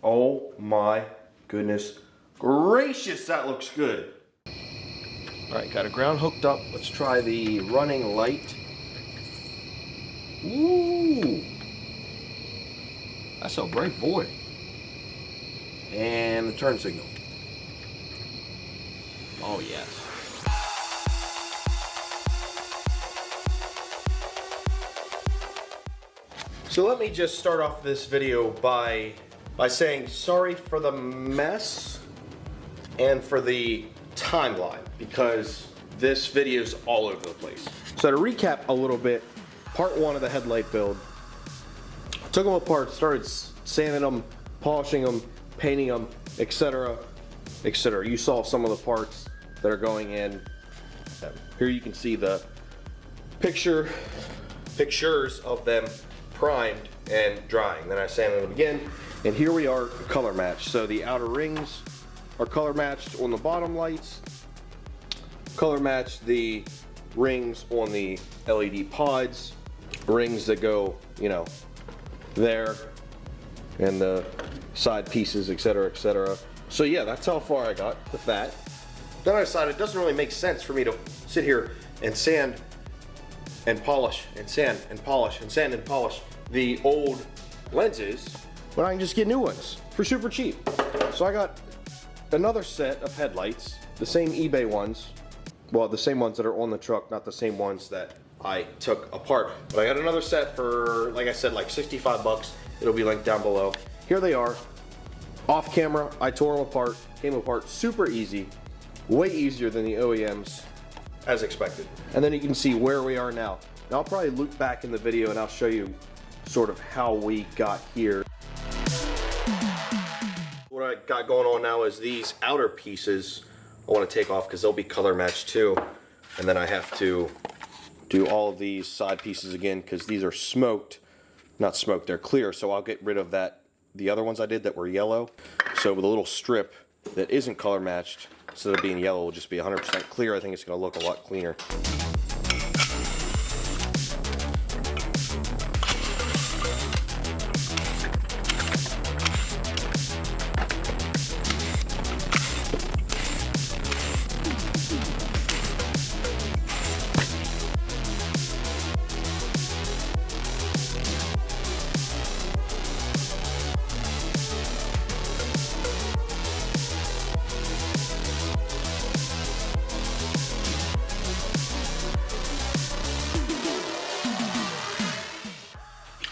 Oh my goodness gracious, that looks good. Alright, got a ground hooked up. Let's try the running light. Ooh, that's a bright boy. And the turn signal. Oh yes. So let me just start off this video by saying sorry for the mess and for the timeline, because this video is all over the place. So to recap a little bit, part one of the headlight build, took them apart, started sanding them, polishing them, painting them, etc., etc. You saw some of the parts that are going in. Here you can see the pictures of them primed and drying. Then I sanded them again, and here we are color matched. So the outer rings are color matched on the bottom lights, color matched the rings on the LED pods, rings that go, you know, there, and the side pieces, etc., etc. So yeah, that's how far I got with that. Then I decided it doesn't really make sense for me to sit here and sand and polish and sand and polish and sand and polish the old lenses when I can just get new ones for super cheap. So I got another set of headlights, the same eBay ones, well, the same ones that are on the truck, not the same ones that I took apart. But I got another set for, like I said, like 65 bucks. It'll be linked down below. Here they are. Off camera, I tore them apart, came apart super easy, way easier than the OEMs, as expected. And then you can see where we are now. Now I'll probably loop back in the video and I'll show you sort of how we got here. What I got going on now is these outer pieces I want to take off because they'll be color matched too. And then I have to do all of these side pieces again because these are smoked. Not smoked, they're clear, so I'll get rid of that. The other ones I did that were yellow. So with a little strip that isn't color matched, instead of being yellow, will just be 100% clear. I think it's going to look a lot cleaner.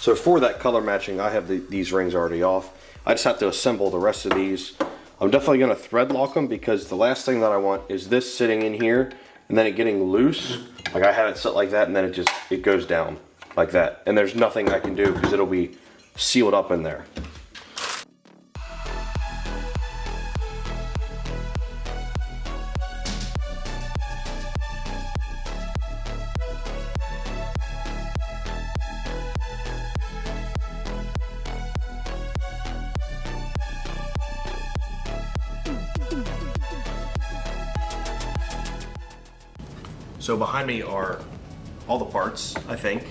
So for that color matching, I have these rings already off. I just have to assemble the rest of these. I'm definitely going to thread lock them because the last thing that I want is this sitting in here and then it getting loose. Like I have it set like that and then it goes down like that. And there's nothing I can do because it'll be sealed up in there. So behind me are all the parts, I think.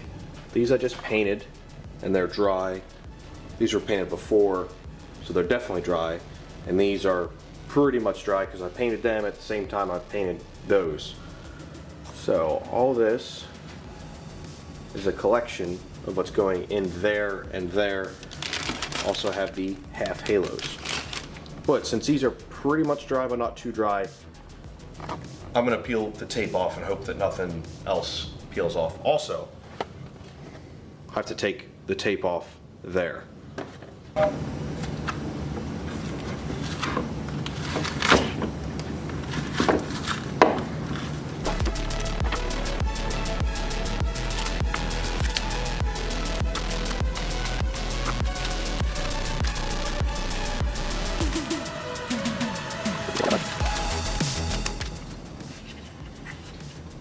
These I just painted and they're dry. These were painted before, so they're definitely dry. And these are pretty much dry because I painted them at the same time I painted those. So all this is a collection of what's going in there and there. Also have the half halos. But since these are pretty much dry but not too dry, I'm going to peel the tape off and hope that nothing else peels off. Also, I have to take the tape off there.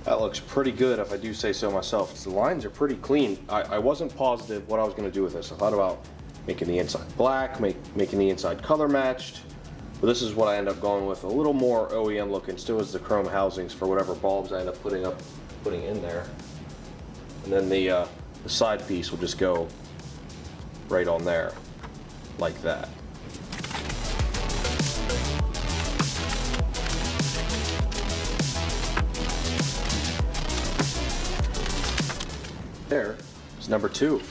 That looks pretty good if I do say so myself. The lines are pretty clean. I wasn't positive what I was going to do with this. I thought about making the inside black, making the inside color matched, but this is what I end up going with. A little more OEM looking, still has the chrome housings for whatever bulbs I end up putting in there. And then the side piece will just go right on there, like that. There is number 2.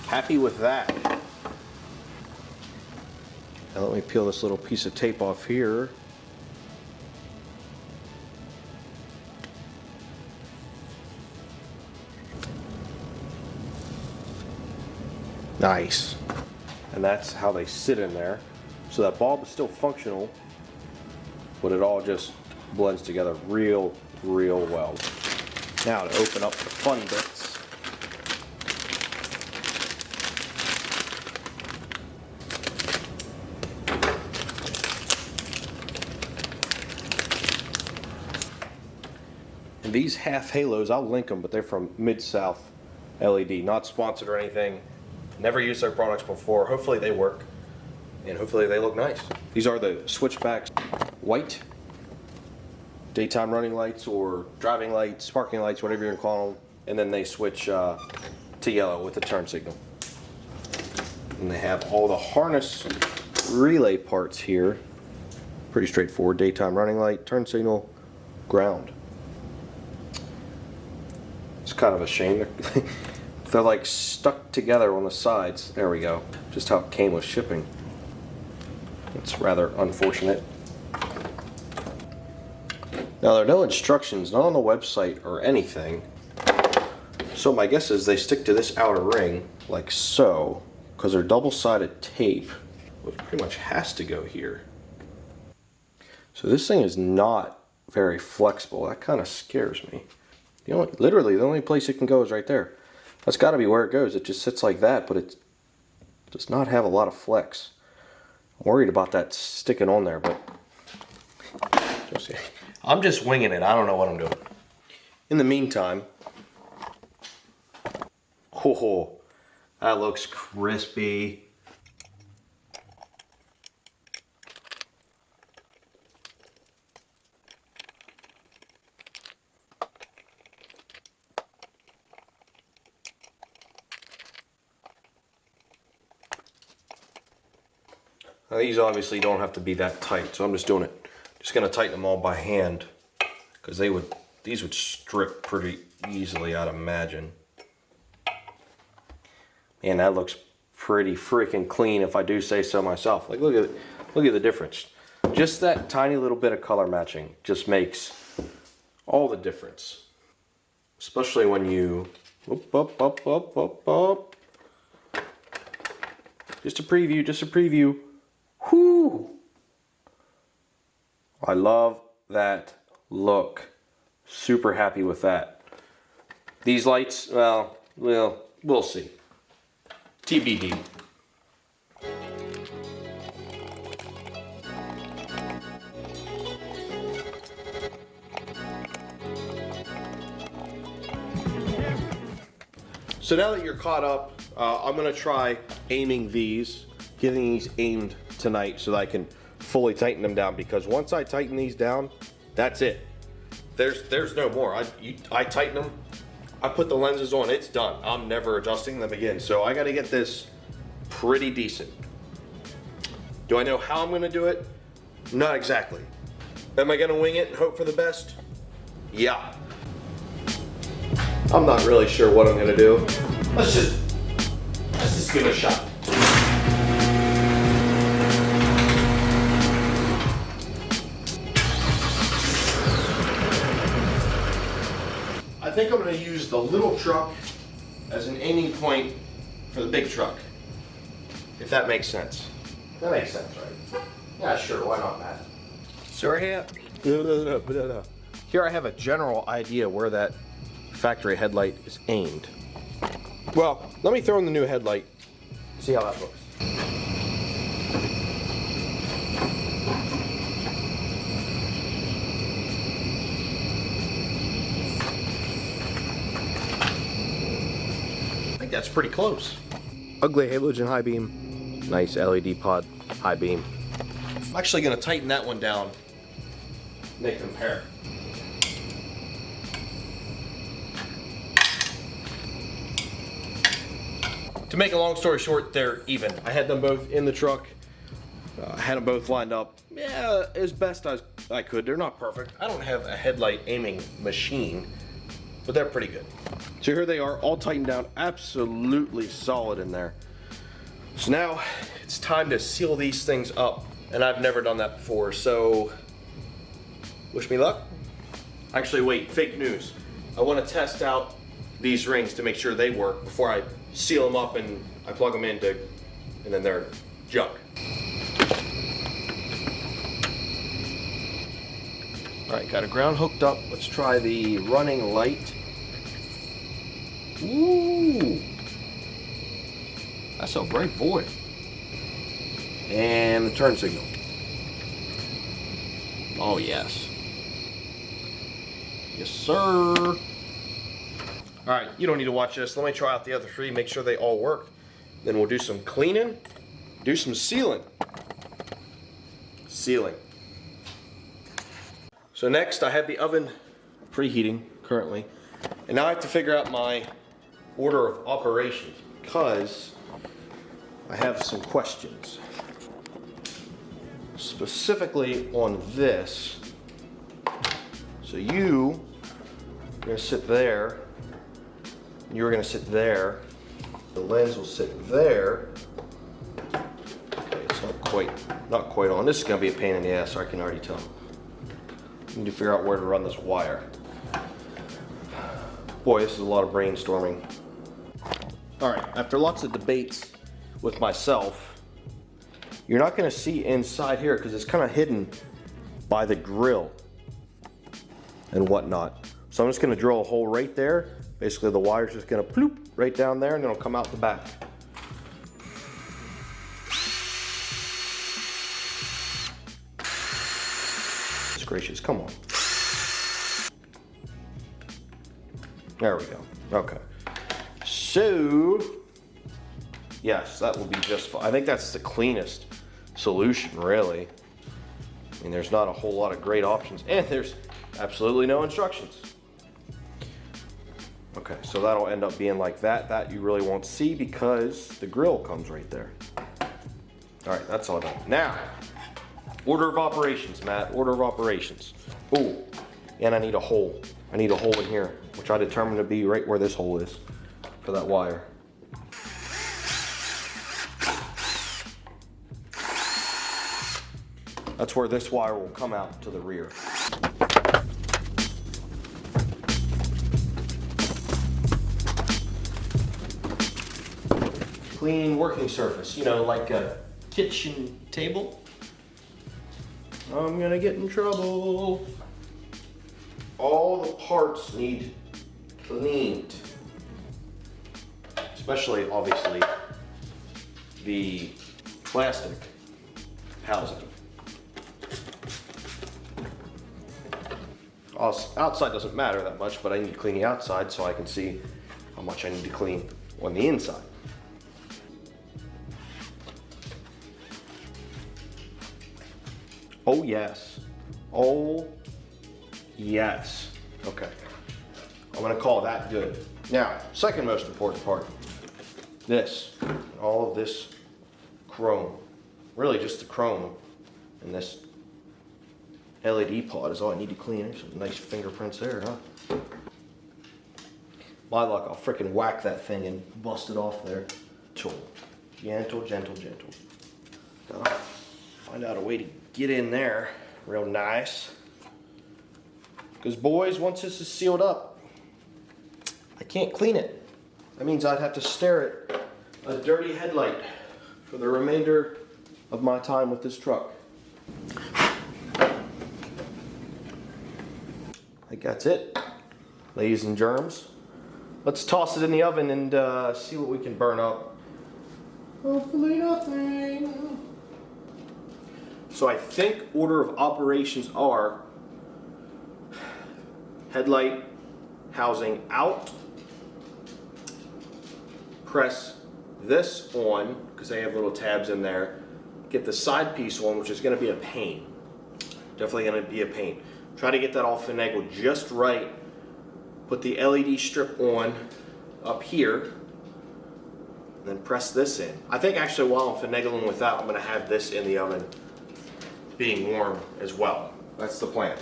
Happy with that. Now let me peel this little piece of tape off here. Nice. And that's how they sit in there. So that bulb is still functional, but it all just blends together real well. Now to open up the fun bits. And these half halos, I'll link them, but they're from Mid-South LED, not sponsored or anything. Never used their products before. Hopefully they work, and hopefully they look nice. These are the Switchbacks white daytime running lights or driving lights, parking lights, whatever you're gonna call them, and then they switch to yellow with the turn signal. And they have all the harness relay parts here. Pretty straightforward: daytime running light, turn signal, ground. It's kind of a shame. They're like stuck together on the sides. There we go. Just how it came with shipping. It's rather unfortunate. Now there are no instructions, not on the website or anything. So my guess is they stick to this outer ring like so, because they're double-sided tape, which pretty much has to go here. So this thing is not very flexible. That kind of scares me. Literally the only place it can go is right there. That's got to be where it goes. It just sits like that, but it does not have a lot of flex. I'm worried about that sticking on there, but I'm just winging it. I don't know what I'm doing. In the meantime, oh, that looks crispy. Now these obviously don't have to be that tight, so I'm just doing it. Just gonna tighten them all by hand, because these would strip pretty easily, I'd imagine. Man, that looks pretty freaking clean, if I do say so myself. Like, look at the difference. Just that tiny little bit of color matching just makes all the difference. Especially when you up. Just a preview. Whoo! I love that look. Super happy with that. These lights, well, we'll see. TBD. So now that you're caught up, I'm gonna try aiming these, getting these aimed tonight so that I can fully tighten them down, because once I tighten these down, that's it. There's no more. I tighten them, I put the lenses on, it's done. I'm never adjusting them again. So I gotta get this pretty decent. Do I know how I'm gonna do it? Not exactly. Am I gonna wing it and hope for the best? Yeah. I'm not really sure what I'm gonna do. Let's just give it a shot. I think I'm gonna use the little truck as an aiming point for the big truck, if that makes sense. That makes sense, right? Yeah, sure, why not, Matt? So here I have a general idea where that factory headlight is aimed. Well, let me throw in the new headlight, see how that looks. I think that's pretty close. Ugly halogen high beam, nice LED pod high beam. I'm actually going to tighten that one down and they compare. To make a long story short, they're even. I had them both in the truck. I had them both lined up, yeah, as best as I could. They're not perfect. I don't have a headlight aiming machine, but they're pretty good. So here they are, all tightened down, absolutely solid in there. So now it's time to seal these things up, and I've never done that before, so wish me luck. Actually, wait, fake news. I want to test out these rings to make sure they work before I seal them up and I plug them into, and then they're junk. All right, got a ground hooked up. Let's try the running light. Ooh, that's a bright boy. And the turn signal. Oh yes. Yes, sir. All right, you don't need to watch this. Let me try out the other three, make sure they all work. Then we'll do some cleaning, do some sealing. Sealing. So next, I have the oven preheating currently. And now I have to figure out my order of operations because I have some questions. Specifically on this. So you're gonna sit there, and you're gonna sit there. The lens will sit there. Okay, it's not quite on. This is gonna be a pain in the ass, I can already tell. I need to figure out where to run this wire. Boy, this is a lot of brainstorming. All right, after lots of debates with myself, you're not gonna see inside here because it's kind of hidden by the grill and whatnot. So I'm just gonna drill a hole right there. Basically the wire's just gonna ploop right down there and then it'll come out the back. Goodness gracious, come on. There we go, okay. So, yes, that will be just fine. I think that's the cleanest solution, really. I mean, there's not a whole lot of great options and there's absolutely no instructions. Okay, so that'll end up being like that. That you really won't see because the grill comes right there. All right, that's all done. Now, order of operations, Matt, order of operations. Oh, and I need a hole. I need a hole in here, which I determined to be right where this hole is for that wire. That's where this wire will come out to the rear. Clean working surface, you know, like a kitchen table. I'm gonna get in trouble. All the parts need cleaned. Especially, obviously, the plastic housing. Outside doesn't matter that much, but I need to clean the outside so I can see how much I need to clean on the inside. Oh yes. Oh yes. Okay. I'm gonna call that good. Now, second most important part. This. All of this chrome. Really just the chrome and this LED pod is all I need to clean. There's some nice fingerprints there, huh? My luck, I'll frickin' whack that thing and bust it off there. Gentle, gentle, gentle. Gotta find out a way to get in there real nice. Because boys, once this is sealed up, I can't clean it. That means I'd have to stare at a dirty headlight for the remainder of my time with this truck. I think that's it, ladies and germs. Let's toss it in the oven and see what we can burn up. Hopefully nothing. So I think order of operations are headlight housing out, press this on, because they have little tabs in there, get the side piece on, which is going to be a pain. Definitely going to be a pain. Try to get that all finagled just right. Put the LED strip on up here. and then press this in. I think actually while I'm finagling with that, I'm gonna have this in the oven being warm as well. That's the plan.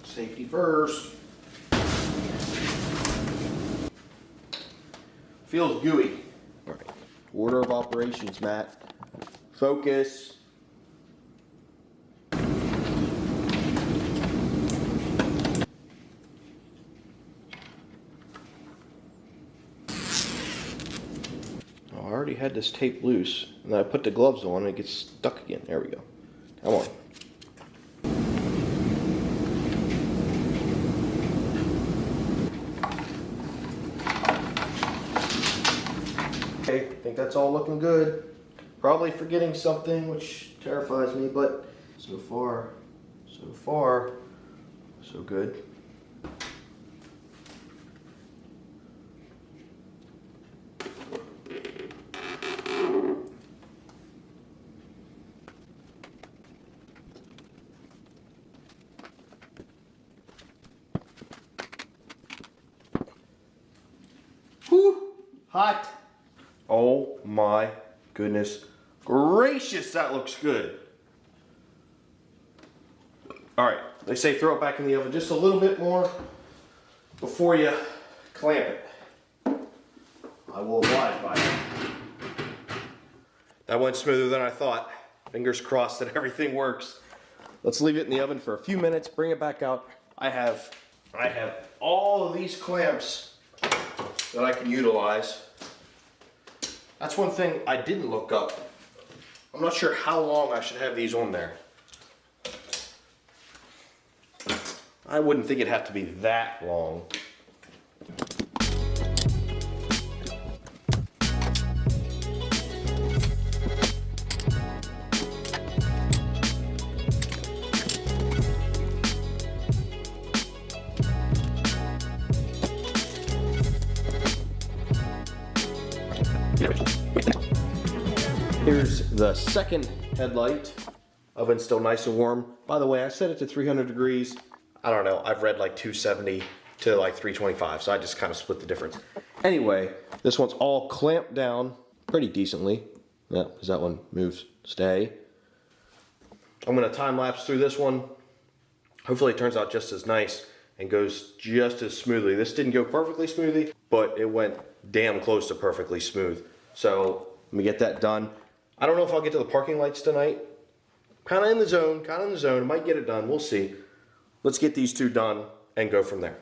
Safety first. Feels gooey. All right, order of operations, Matt. Focus. I already had this tape loose, and then I put the gloves on and it gets stuck again. There we go. Come on. Okay, I think that's all looking good. Probably forgetting something, which terrifies me, but so far, so good. Whew, hot. Oh my goodness gracious, that looks good. All right, they say throw it back in the oven just a little bit more before you clamp it. I will abide by it. That went smoother than I thought. Fingers crossed that everything works. Let's leave it in the oven for a few minutes, bring it back out. I have all of these clamps that I can utilize. That's one thing I didn't look up. I'm not sure how long I should have these on there. I wouldn't think it'd have to be that long. Here's the second headlight. Oven's still nice and warm. By the way, I set it to 300 degrees. I don't know, I've read like 270 to like 325, so I just kind of split the difference. Anyway, this one's all clamped down pretty decently. Yeah, because that one moves, stay. I'm gonna time lapse through this one. Hopefully it turns out just as nice and goes just as smoothly. This didn't go perfectly smoothly, but it went damn close to perfectly smooth. So let me get that done. I don't know if I'll get to the parking lights tonight. Kind of in the zone, might get it done, we'll see. Let's get these two done and go from there.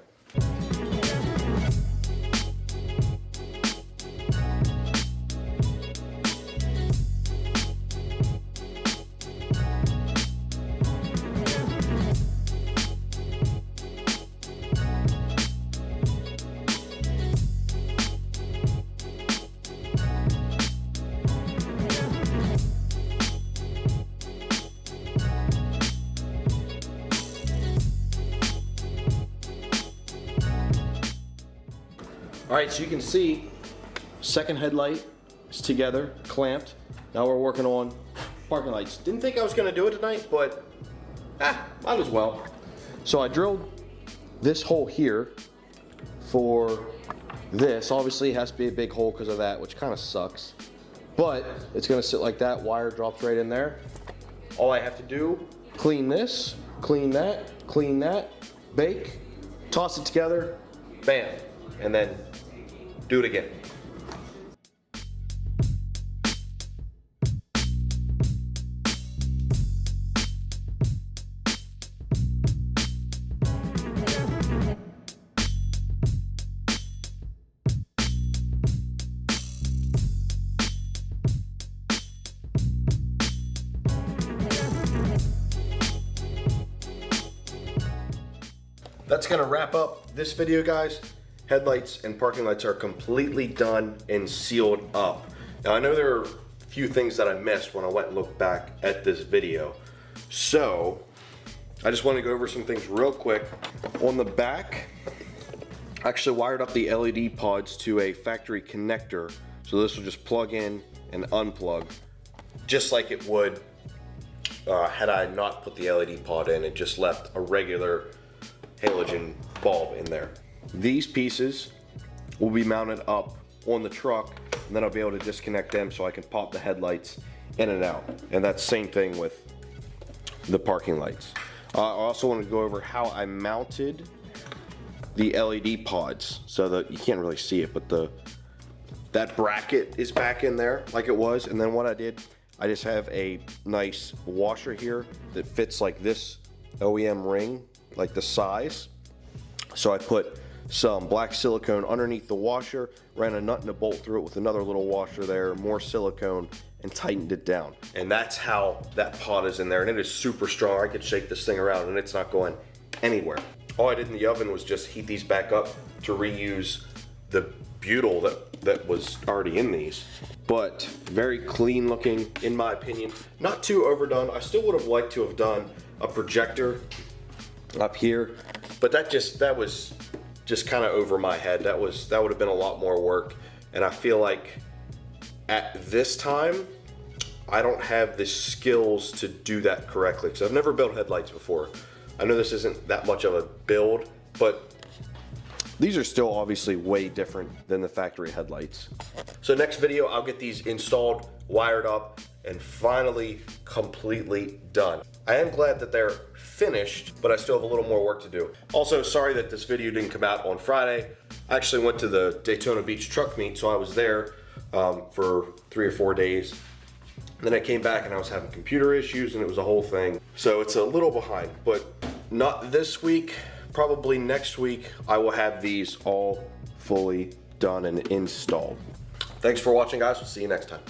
All right, so you can see second headlight is together, clamped. Now we're working on parking lights. Didn't think I was gonna do it tonight, but might as well. So I drilled this hole here for this. Obviously it has to be a big hole because of that, which kind of sucks. But it's gonna sit like that, wire drops right in there. All I have to do, clean this, clean that, bake, toss it together, bam, and then do it again. That's gonna wrap up this video, guys. Headlights and parking lights are completely done and sealed up. Now I know there are a few things that I missed when I went and looked back at this video. So I just want to go over some things real quick. On the back, I actually wired up the LED pods to a factory connector. So this will just plug in and unplug just like it would had I not put the LED pod in. It just left a regular halogen bulb in there. These pieces will be mounted up on the truck and then I'll be able to disconnect them so I can pop the headlights in and out. And that's the same thing with the parking lights. I also want to go over how I mounted the LED pods so that you can't really see it, but that bracket is back in there like it was. And then what I did, I just have a nice washer here that fits like this OEM ring, like the size. So I put some black silicone underneath the washer, ran a nut and a bolt through it with another little washer there, more silicone, and tightened it down. And that's how that pod is in there, and it is super strong. I could shake this thing around and it's not going anywhere. All I did in the oven was just heat these back up to reuse the butyl that was already in these. But very clean looking, in my opinion. Not too overdone. I still would have liked to have done a projector up here, but that was just kind of over my head. That would have been a lot more work, and I feel like at this time I don't have the skills to do that correctly, because I've never built headlights before. I know this isn't that much of a build, but these are still obviously way different than the factory headlights. So next video, I'll get these installed, wired up, and finally completely done. I am glad that they're finished, but I still have a little more work to do. Also, sorry that this video didn't come out on Friday. I actually went to the Daytona Beach truck meet, so I was there for 3 or 4 days. And then I came back and I was having computer issues and it was a whole thing. So it's a little behind, but not this week. Probably next week, I will have these all fully done and installed. Thanks for watching, guys. We'll see you next time.